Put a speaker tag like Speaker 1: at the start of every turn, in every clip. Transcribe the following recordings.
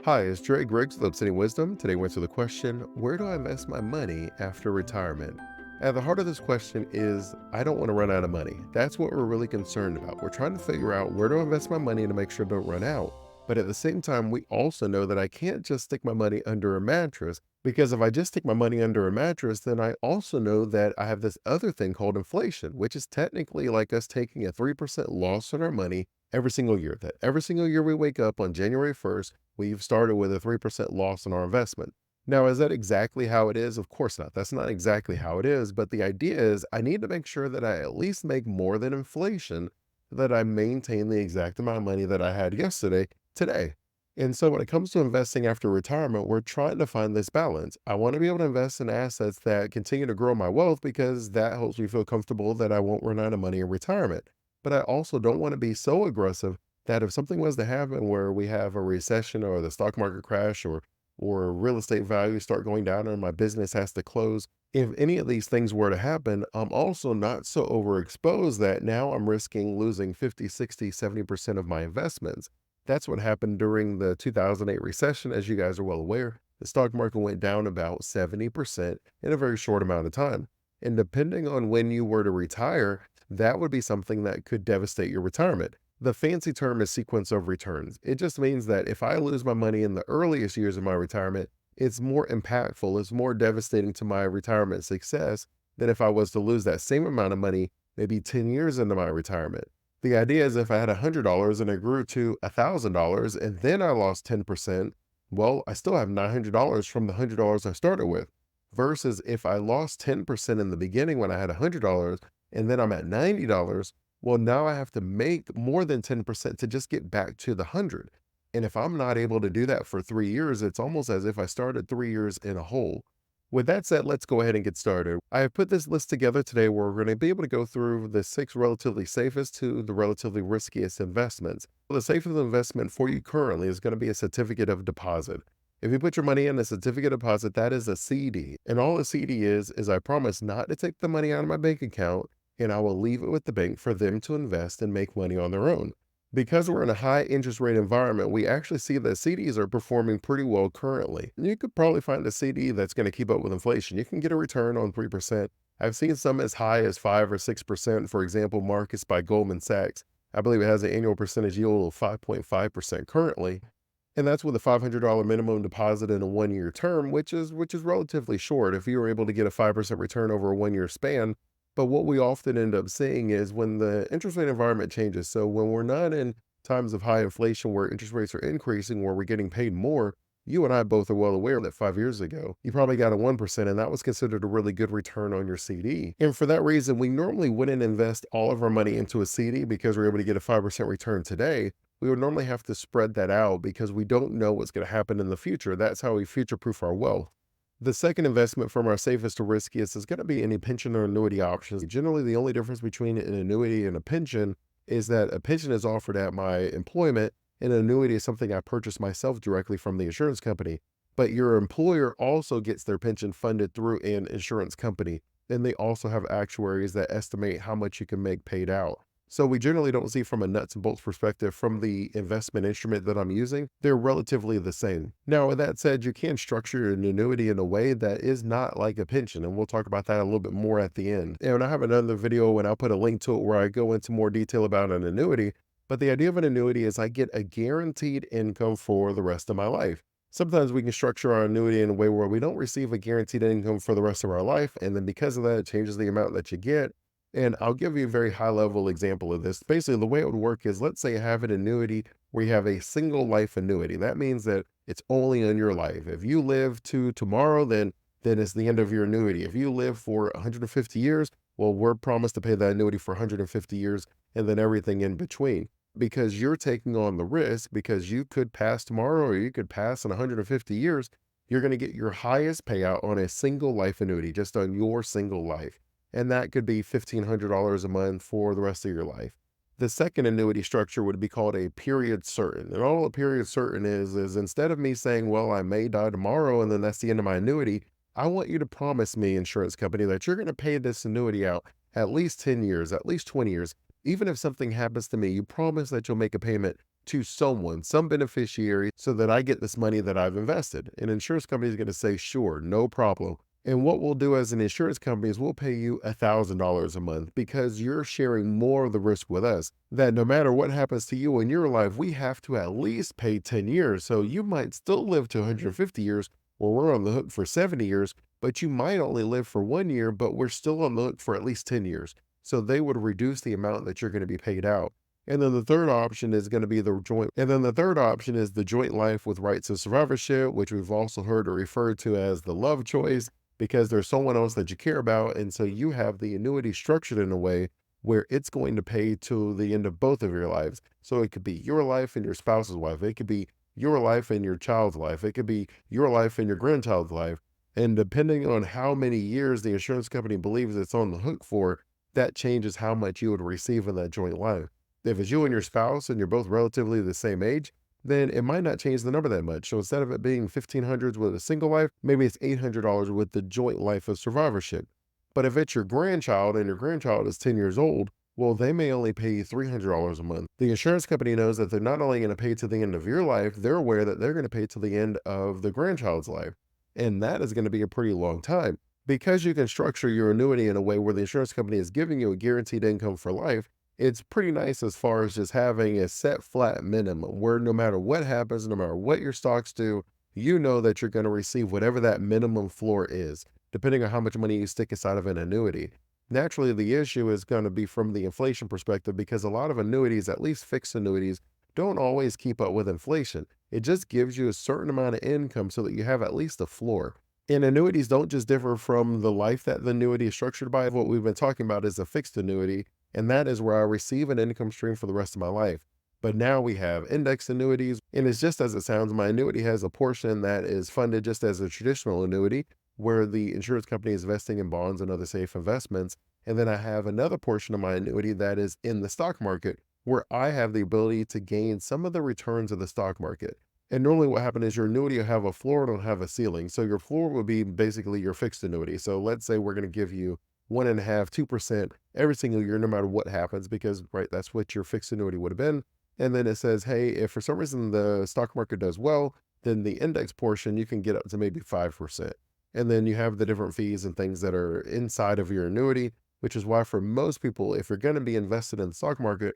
Speaker 1: Hi, it's Griggs with Obsidian Wisdom. Today we answer the question, where do I invest my money after retirement? At the heart of this question is, I don't want to run out of money. That's what we're really concerned about. We're trying to figure out where to invest my money to make sure I don't run out. But at the same time, we also know that I can't just stick my money under a mattress, because if I just stick my money under a mattress, then I also know that I have this other thing called inflation, which is technically like us taking a 3% loss on our money every single year. That every single year we wake up on January 1st, we've started with a 3% loss on our investment. Now, is that exactly how it is? Of course not. That's not exactly how it is. But the idea is I need to make sure that I at least make more than inflation, so that I maintain the exact amount of money that I had yesterday, today. And so when it comes to investing after retirement, we're trying to find this balance. I want to be able to invest in assets that continue to grow my wealth because that helps me feel comfortable that I won't run out of money in retirement. But I also don't want to be so aggressive that if something was to happen where we have a recession or the stock market crash or real estate values start going down and my business has to close, if any of these things were to happen, I'm also not so overexposed that now I'm risking losing 50, 60, 70% of my investments. That's what happened during the 2008 recession. As you guys are well aware, the stock market went down about 70% in a very short amount of time. And depending on when you were to retire, that would be something that could devastate your retirement. The fancy term is sequence of returns. It just means that if I lose my money in the earliest years of my retirement, it's more impactful, it's more devastating to my retirement success than if I was to lose that same amount of money maybe 10 years into my retirement. The idea is if I had $100 and it grew to $1,000 and then I lost 10%, well, I still have $900 from the $100 I started with. Versus if I lost 10% in the beginning when I had $100 and then I'm at $90, well, now I have to make more than 10% to just get back to the 100. And if I'm not able to do that for 3 years, it's almost as if I started 3 years in a hole. With that said, let's go ahead and get started. I have put this list together today where we're going to be able to go through the 6 relatively safest to the relatively riskiest investments. The safest investment for you currently is going to be a certificate of deposit. If you put your money in a certificate of deposit, that is a CD. And all a CD is I promise not to take the money out of my bank account and I will leave it with the bank for them to invest and make money on their own. Because we're in a high interest rate environment, we actually see that CDs are performing pretty well currently. You could probably find a CD that's going to keep up with inflation. You can get a return on 3%. I've seen some as high as 5 or 6%. For example, Marcus by Goldman Sachs, I believe it has an annual percentage yield of 5.5% currently. And that's with a $500 minimum deposit in a 1 year term, which is relatively short if you were able to get a 5% return over a 1 year span. But what we often end up seeing is when the interest rate environment changes. So when we're not in times of high inflation where interest rates are increasing, where we're getting paid more, you and I both are well aware that 5 years ago, you probably got a 1%, and that was considered a really good return on your CD. And for that reason, we normally wouldn't invest all of our money into a CD because we're able to get a 5% return today. We would normally have to spread that out because we don't know what's going to happen in the future. That's how we future proof our wealth. The second investment from our safest to riskiest is going to be any pension or annuity options. Generally, the only difference between an annuity and a pension is that a pension is offered at my employment and an annuity is something I purchase myself directly from the insurance company. But your employer also gets their pension funded through an insurance company. And they also have actuaries that estimate how much you can make paid out. So we generally don't see from a nuts and bolts perspective from the investment instrument that I'm using. They're relatively the same. Now, with that said, you can structure an annuity in a way that is not like a pension. And we'll talk about that a little bit more at the end. And I have another video and I'll put a link to it where I go into more detail about an annuity. But the idea of an annuity is I get a guaranteed income for the rest of my life. Sometimes we can structure our annuity in a way where we don't receive a guaranteed income for the rest of our life. And then because of that, it changes the amount that you get. And I'll give you a very high level example of this. Basically, the way it would work is, let's say you have an annuity where you have a single life annuity. That means that it's only in your life. If you live to tomorrow, then it's the end of your annuity. If you live for 150 years, well, we're promised to pay that annuity for 150 years and then everything in between. Because you're taking on the risk, because you could pass tomorrow or you could pass in 150 years, you're going to get your highest payout on a single life annuity, just on your single life. And that could be $1,500 a month for the rest of your life. The second annuity structure would be called a period certain. And all a period certain is instead of me saying, well, I may die tomorrow and then that's the end of my annuity, I want you to promise me, insurance company, that you're going to pay this annuity out at least 10 years, at least 20 years. Even if something happens to me, you promise that you'll make a payment to someone, some beneficiary, so that I get this money that I've invested. An insurance company is going to say, sure, no problem. And what we'll do as an insurance company is we'll pay you $1,000 a month because you're sharing more of the risk with us. That no matter what happens to you in your life, we have to at least pay 10 years. So you might still live to 150 years, or we're on the hook for 70 years, but you might only live for 1 year, but we're still on the hook for at least 10 years. So they would reduce the amount that you're going to be paid out. And then the third option is going to be the joint life with rights of survivorship, which we've also heard or referred to as the love choice, because there's someone else that you care about. And so you have the annuity structured in a way where it's going to pay to the end of both of your lives. So it could be your life and your spouse's life. It could be your life and your child's life. It could be your life and your grandchild's life. And depending on how many years the insurance company believes it's on the hook for, that changes how much you would receive in that joint life. If it's you and your spouse and you're both relatively the same age, then it might not change the number that much. So instead of it being 1,500 with a single life, maybe it's $800 with the joint life of survivorship. But if it's your grandchild and your grandchild is 10 years old, well, they may only pay you $300 a month. The insurance company knows that they're not only going to pay to the end of your life, they're aware that they're going to pay to the end of the grandchild's life. And that is going to be a pretty long time. Because you can structure your annuity in a way where the insurance company is giving you a guaranteed income for life, it's pretty nice as far as just having a set flat minimum where no matter what happens, no matter what your stocks do, you know that you're going to receive whatever that minimum floor is, depending on how much money you stick inside of an annuity. Naturally, the issue is going to be from the inflation perspective because a lot of annuities, at least fixed annuities, don't always keep up with inflation. It just gives you a certain amount of income so that you have at least a floor. And annuities don't just differ from the life that the annuity is structured by. What we've been talking about is a fixed annuity, and that is where I receive an income stream for the rest of my life. But now we have index annuities, and it's just as it sounds. My annuity has a portion that is funded just as a traditional annuity, where the insurance company is investing in bonds and other safe investments. And then I have another portion of my annuity that is in the stock market, where I have the ability to gain some of the returns of the stock market. And normally what happens is your annuity will have a floor and it'll have a ceiling. So your floor will be basically your fixed annuity. So let's say we're going to give you 1.5%, 2% every single year, no matter what happens, because right, that's what your fixed annuity would have been. And then it says, hey, if for some reason the stock market does well, then the index portion, you can get up to maybe 5%. And then you have the different fees and things that are inside of your annuity, which is why for most people, if you're going to be invested in the stock market,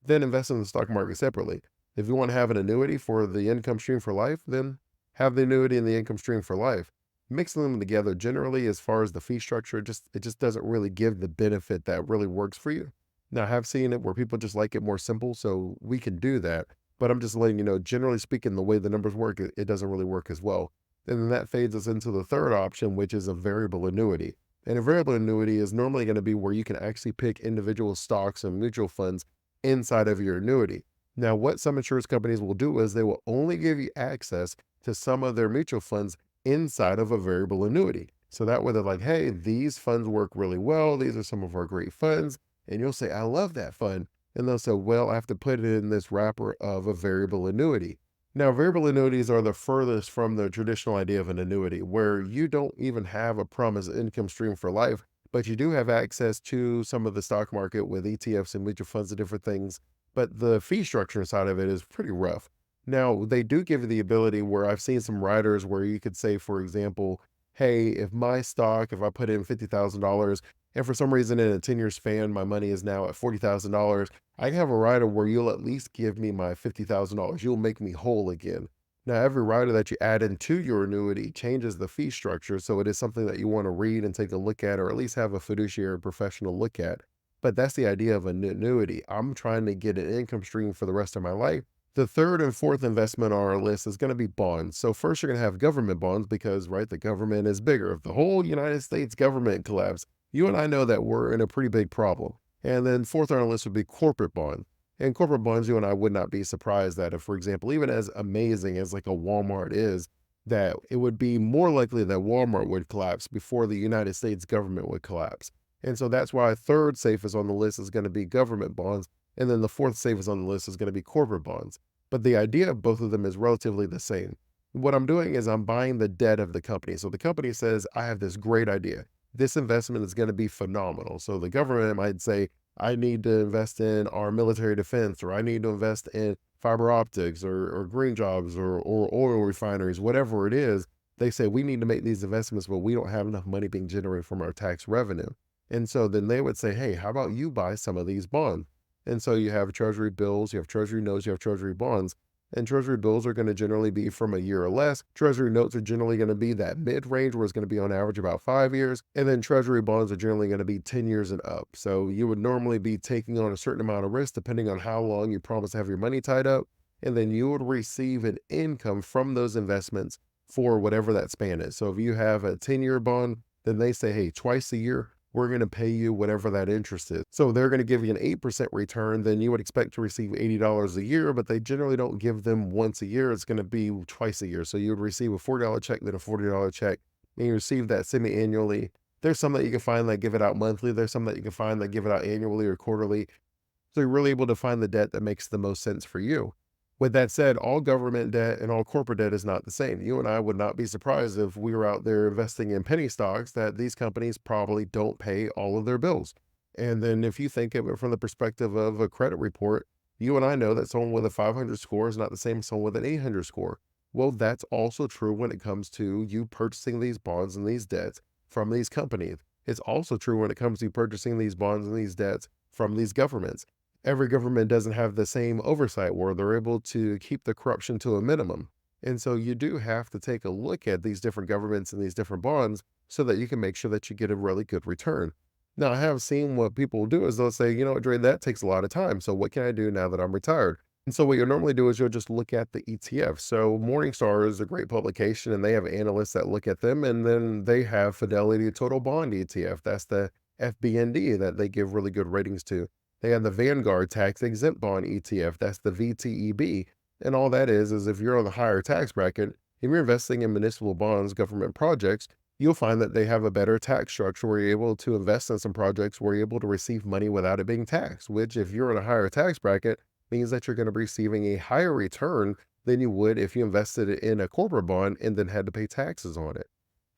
Speaker 1: then invest in the stock market separately. If you want to have an annuity for the income stream for life, then have the annuity and the income stream for life. Mixing them together generally, as far as the fee structure, it just doesn't really give the benefit that really works for you. Now, I have seen it where people just like it more simple, so we can do that. But I'm just letting you know, generally speaking, the way the numbers work, it doesn't really work as well. And then that fades us into the third option, which is a variable annuity. And a variable annuity is normally going to be where you can actually pick individual stocks and mutual funds inside of your annuity. Now, what some insurance companies will do is they will only give you access to some of their mutual funds inside of a variable annuity. So that way they're like, hey, these funds work really well. These are some of our great funds. And you'll say, I love that fund. And they'll say, well, I have to put it in this wrapper of a variable annuity. Now, variable annuities are the furthest from the traditional idea of an annuity, where you don't even have a promised income stream for life, but you do have access to some of the stock market with ETFs and mutual funds and different things. But the fee structure inside of it is pretty rough. Now, they do give you the ability where I've seen some riders where you could say, for example, hey, if I put in $50,000 and for some reason in a 10-year span, my money is now at $40,000, I have a rider where you'll at least give me my $50,000. You'll make me whole again. Now, every rider that you add into your annuity changes the fee structure. So it is something that you want to read and take a look at, or at least have a fiduciary professional look at. But that's the idea of an annuity. I'm trying to get an income stream for the rest of my life. The third and fourth investment on our list is going to be bonds. So first you're going to have government bonds because, right, the government is bigger. If the whole United States government collapsed, you and I know that we're in a pretty big problem. And then fourth on our list would be corporate bonds. And corporate bonds, you and I would not be surprised that if, for example, even as amazing as like a Walmart is, that it would be more likely that Walmart would collapse before the United States government would collapse. And so that's why third safest on the list is going to be government bonds. And then the fourth safest on the list is going to be corporate bonds. But the idea of both of them is relatively the same. What I'm doing is I'm buying the debt of the company. So the company says, I have this great idea. This investment is going to be phenomenal. So the government might say, I need to invest in our military defense, or I need to invest in fiber optics or green jobs or oil refineries, whatever it is. They say we need to make these investments, but we don't have enough money being generated from our tax revenue. And so then they would say, hey, how about you buy some of these bonds? And so you have treasury bills, you have treasury notes, you have treasury bonds. And treasury bills are going to generally be from a year or less. Treasury notes are generally going to be that mid range where it's going to be on average about 5 years. And then treasury bonds are generally going to be 10 years and up. So you would normally be taking on a certain amount of risk depending on how long you promise to have your money tied up. And then you would receive an income from those investments for whatever that span is. So if you have a 10-year bond, then they say, hey, twice a year, we're going to pay you whatever that interest is. So they're going to give you an 8% return. Then you would expect to receive $80 a year, but they generally don't give them once a year. It's going to be twice a year. So you would receive a $40 check, then a $40 check, and you receive that semi-annually. There's some that you can find that give it out monthly. There's some that you can find that give it out annually or quarterly. So you're really able to find the debt that makes the most sense for you. With that said, all government debt and all corporate debt is not the same. You and I would not be surprised if we were out there investing in penny stocks that these companies probably don't pay all of their bills. And then if you think of it from the perspective of a credit report, you and I know that someone with a 500 score is not the same as someone with an 800 score. Well, that's also true when it comes to you purchasing these bonds and these debts from these companies. It's also true when it comes to purchasing these bonds and these debts from these governments. Every government doesn't have the same oversight where they're able to keep the corruption to a minimum. And so you do have to take a look at these different governments and these different bonds so that you can make sure that you get a really good return. Now, I have seen what people do is they'll say, you know what, Dre, that takes a lot of time. So what can I do now that I'm retired? And so what you'll normally do is you'll just look at the ETF. So Morningstar is a great publication and they have analysts that look at them. And then they have Fidelity Total Bond ETF. That's the FBND that they give really good ratings to. They have the Vanguard Tax Exempt Bond ETF. That's the VTEB. And all that is if you're on the higher tax bracket, if you're investing in municipal bonds, government projects, you'll find that they have a better tax structure where you're able to invest in some projects where you're able to receive money without it being taxed, which if you're in a higher tax bracket means that you're going to be receiving a higher return than you would if you invested it in a corporate bond and then had to pay taxes on it.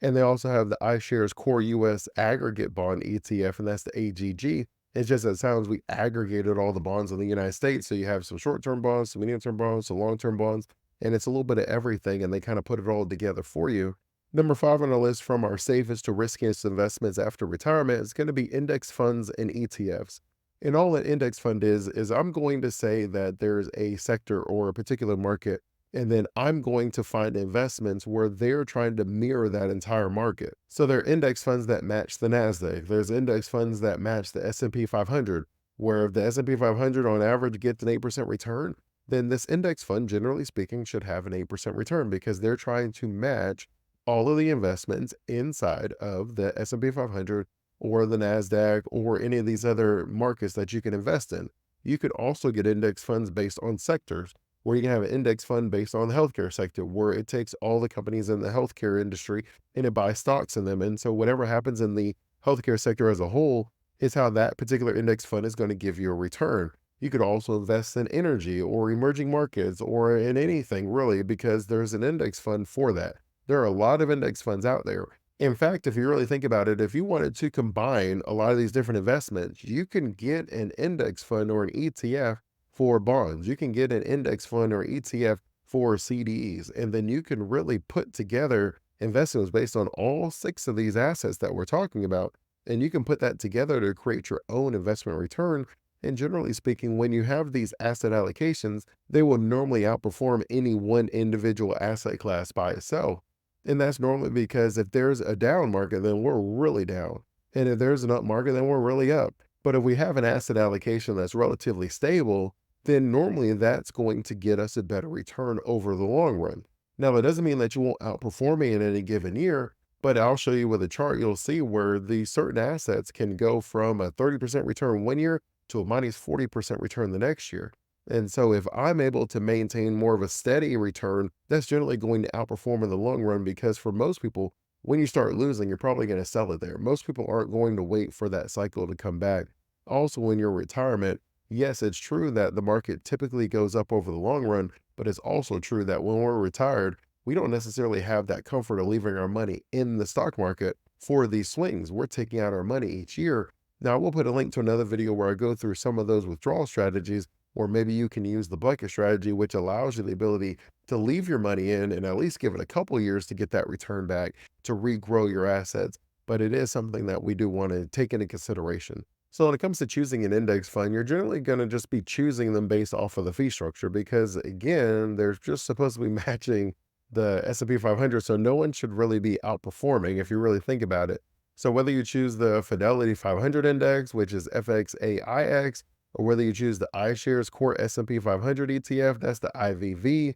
Speaker 1: And they also have the iShares Core US Aggregate Bond ETF, and that's the AGG. It's just that it sounds we aggregated all the bonds in the United States. So you have some short-term bonds, some medium-term bonds, some long-term bonds, and it's a little bit of everything, and they kind of put it all together for you. Number 5 on the list from our safest to riskiest investments after retirement is going to be index funds and ETFs. And all an index fund is I'm going to say that there's a sector or a particular market, and then I'm going to find investments where they're trying to mirror that entire market. So there are index funds that match the NASDAQ. There's index funds that match the S&P 500, where if the S&P 500 on average gets an 8% return, then this index fund, generally speaking, should have an 8% return because they're trying to match all of the investments inside of the S&P 500 or the NASDAQ or any of these other markets that you can invest in. You could also get index funds based on sectors, where you can have an index fund based on the healthcare sector, where it takes all the companies in the healthcare industry and it buys stocks in them. And so whatever happens in the healthcare sector as a whole is how that particular index fund is going to give you a return. You could also invest in energy or emerging markets or in anything really, because there's an index fund for that. There are a lot of index funds out there. In fact, if you really think about it, if you wanted to combine a lot of these different investments, you can get an index fund or an ETF for bonds. You can get an index fund or ETF for CDs, and then you can really put together investments based on all 6 of these assets that we're talking about, and you can put that together to create your own investment return. And generally speaking, when you have these asset allocations, they will normally outperform any one individual asset class by itself. And that's normally because if there's a down market, then we're really down. And if there's an up market, then we're really up. But if we have an asset allocation that's relatively stable, then normally that's going to get us a better return over the long run. Now, that doesn't mean that you won't outperform me in any given year, but I'll show you with a chart, you'll see where the certain assets can go from a 30% return one year to a minus 40% return the next year. And so if I'm able to maintain more of a steady return, that's generally going to outperform in the long run, because for most people, when you start losing, you're probably going to sell it there. Most people aren't going to wait for that cycle to come back. Also, in your retirement, yes, it's true that the market typically goes up over the long run, but it's also true that when we're retired, we don't necessarily have that comfort of leaving our money in the stock market for these swings. We're taking out our money each year, Now, I will put a link to another video where I go through some of those withdrawal strategies, or maybe you can use the bucket strategy, which allows you the ability to leave your money in and at least give it a couple years to get that return back to regrow your assets. But it is something that we do want to take into consideration. So when it comes to choosing an index fund, you're generally going to just be choosing them based off of the fee structure because again, they're just supposed to be matching the S&P 500. So no one should really be outperforming if you really think about it. So whether you choose the Fidelity 500 index, which is FXAIX, or whether you choose the iShares Core S&P 500 ETF, that's the IVV.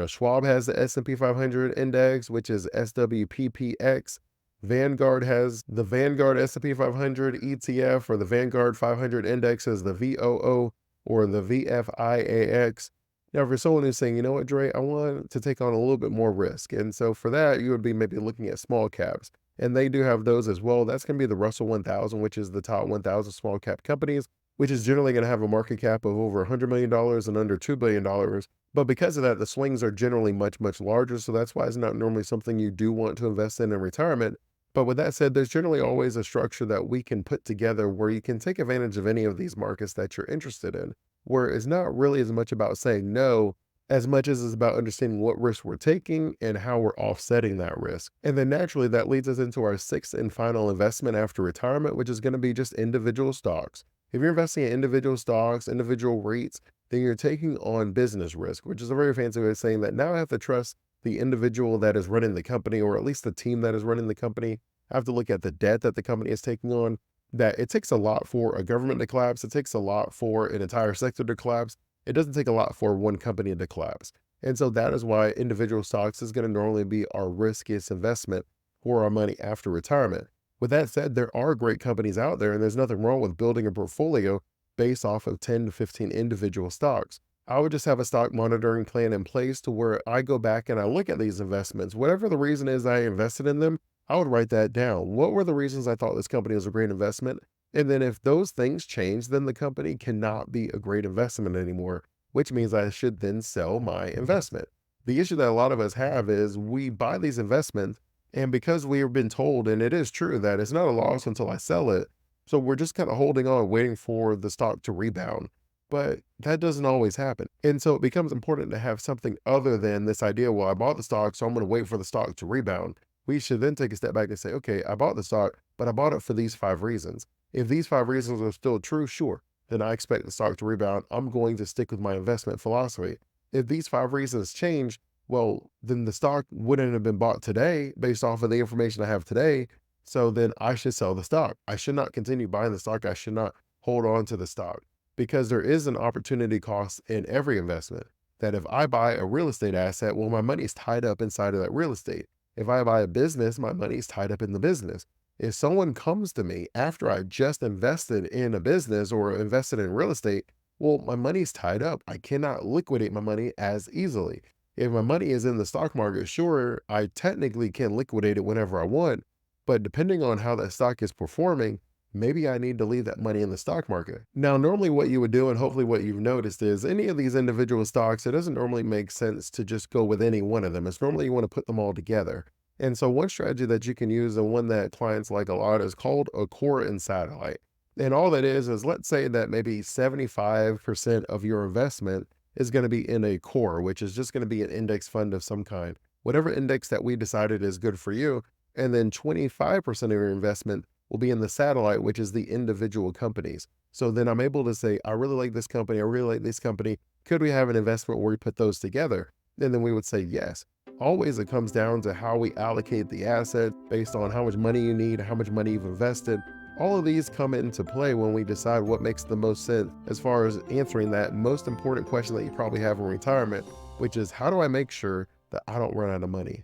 Speaker 1: Schwab has the S&P 500 index, which is SWPPX. Vanguard has the Vanguard S&P 500 ETF, or the Vanguard 500 index as the VOO or the VFIAX. Now, for someone who's saying, you know what, Dre, I want to take on a little bit more risk. And so for that, you would be maybe looking at small caps. And they do have those as well. That's going to be the Russell 1000, which is the top 1000 small cap companies, which is generally going to have a market cap of over $100 million and under $2 billion. But because of that, the swings are generally much, much larger. So that's why it's not normally something you do want to invest in retirement. But with that said, there's generally always a structure that we can put together where you can take advantage of any of these markets that you're interested in, where it's not really as much about saying no as much as it's about understanding what risk we're taking and how we're offsetting that risk. And then naturally, that leads us into our sixth and final investment after retirement, which is going to be just individual stocks. If you're investing in individual stocks, individual REITs, then you're taking on business risk, which is a very fancy way of saying that now I have to trust the individual that is running the company, or at least the team that is running the company. I have to look at the debt that the company is taking on, that it takes a lot for a government to collapse. It takes a lot for an entire sector to collapse. It doesn't take a lot for one company to collapse. And so that is why individual stocks is going to normally be our riskiest investment for our money after retirement. With that said, there are great companies out there, and there's nothing wrong with building a portfolio based off of 10 to 15 individual stocks. I would just have a stock monitoring plan in place to where I go back and I look at these investments. Whatever the reason is I invested in them, I would write that down. What were the reasons I thought this company was a great investment? And then if those things change, then the company cannot be a great investment anymore, which means I should then sell my investment. The issue that a lot of us have is we buy these investments, and because we have been told, and it is true, that it's not a loss until I sell it, so we're just kind of holding on, waiting for the stock to rebound. But that doesn't always happen. And so it becomes important to have something other than this idea, well, I bought the stock, so I'm going to wait for the stock to rebound. We should then take a step back and say, okay, I bought the stock, but I bought it for these 5 reasons. If these 5 reasons are still true, sure, then I expect the stock to rebound. I'm going to stick with my investment philosophy. If these 5 reasons change, well, then the stock wouldn't have been bought today based off of the information I have today. So then I should sell the stock. I should not continue buying the stock. I should not hold on to the stock, because there is an opportunity cost in every investment. That if I buy a real estate asset, well, my money is tied up inside of that real estate. If I buy a business, my money is tied up in the business. If someone comes to me after I just invested in a business or invested in real estate, well, my money's tied up. I cannot liquidate my money as easily. If my money is in the stock market, sure, I technically can liquidate it whenever I want, but depending on how that stock is performing, maybe I need to leave that money in the stock market. Now, normally what you would do, and hopefully what you've noticed, is any of these individual stocks, it doesn't normally make sense to just go with any one of them. It's normally you want to put them all together. And so one strategy that you can use, and one that clients like a lot, is called a core and satellite. And all that is let's say that maybe 75% of your investment is going to be in a core, which is just going to be an index fund of some kind, whatever index that we decided is good for you. And then 25% of your investment will be in the satellite, which is the individual companies. So then I'm able to say, I really like this company. I really like this company. Could we have an investment where we put those together? And then we would say yes. Always it comes down to how we allocate the asset based on how much money you need, how much money you've invested. All of these come into play when we decide what makes the most sense as far as answering that most important question that you probably have in retirement, which is, how do I make sure that I don't run out of money?